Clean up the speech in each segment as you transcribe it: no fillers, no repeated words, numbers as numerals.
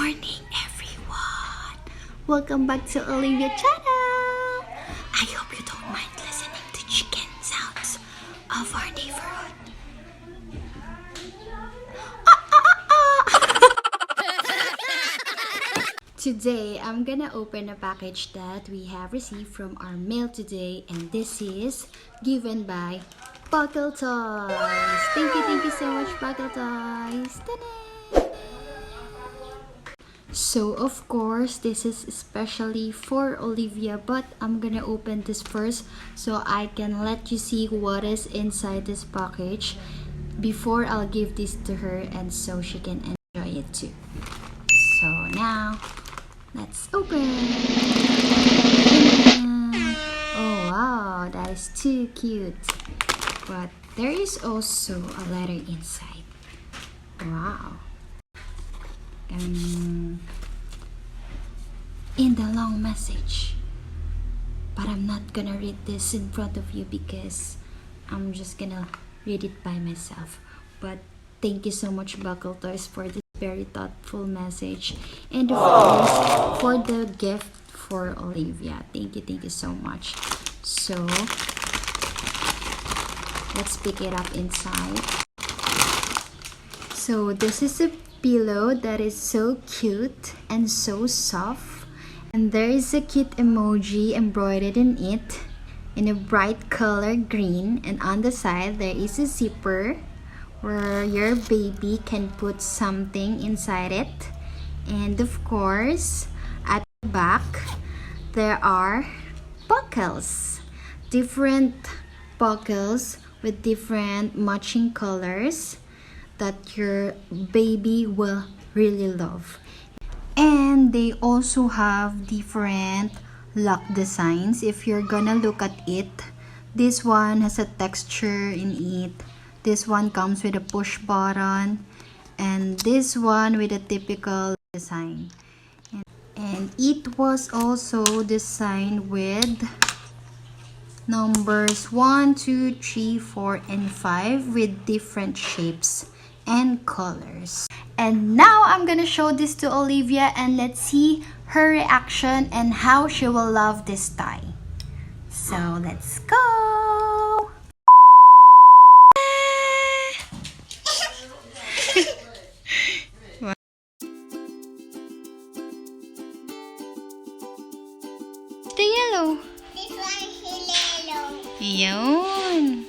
morning, everyone! Welcome back to Olivia channel! I hope you don't mind listening to chicken sounds of our neighborhood. Today, I'm gonna open a package that we have received from our mail today, and this is given by Buckle Toys. Thank you so much, Buckle Toys. Ta-da! So, of course, this is especially for Olivia, but I'm gonna open this first so I can let you see what is inside this package before I'll give this to her and so she can enjoy it too. So now, let's open. Oh wow, that is too cute. But there is also a letter inside. Wow. In the long message. But I'm not gonna read this in front of you because I'm just gonna read it by myself. But thank you so much, Buckle Toys, for this very thoughtful message, and of course for the gift for Olivia. Thank you so much. So let's pick it up inside. So this is a pillow that is so cute and so soft, and there is a cute emoji embroidered in it in a bright color green, and on the side there is a zipper where your baby can put something inside it. And of course, at the back, there are buckles. Different buckles with different matching colors that your baby will really love. And they also have different lock designs. If you're gonna look at it, this one has a texture in it. This one comes with a push button, and this one with a typical design. And it was also designed with numbers 1, 2, 3, 4, and 5 with different shapes and colors. And now I'm gonna show this to Olivia, and let's see her reaction and how she will love this toy. So let's go! The yellow. This one is yellow. Yun.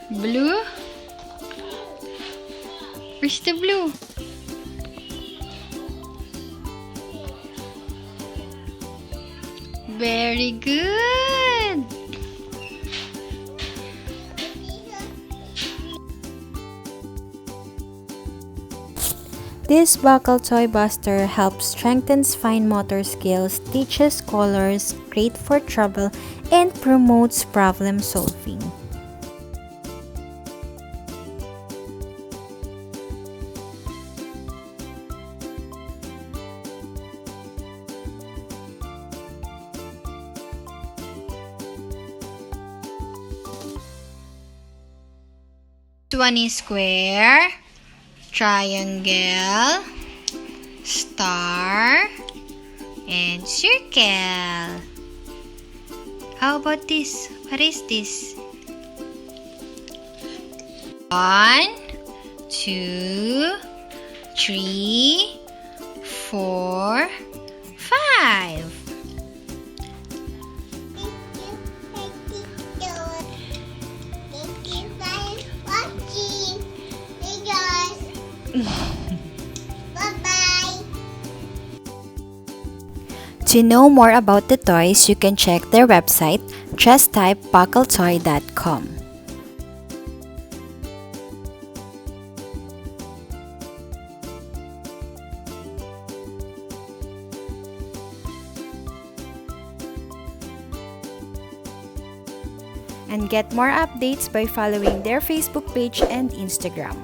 Blue. Blue? Where's the blue? Very good. This Buckle Toy Buster helps strengthens fine motor skills, teaches colors, great for trouble, and promotes problem solving. This one is square, triangle, star, and circle. How about this? What is this? 1, 2, 3, 4, 5. Thank you for watching. Hey guys. Bye-bye. To know more about the toys, you can check their website, just type buckletoy.com. And get more updates by following their Facebook page and Instagram.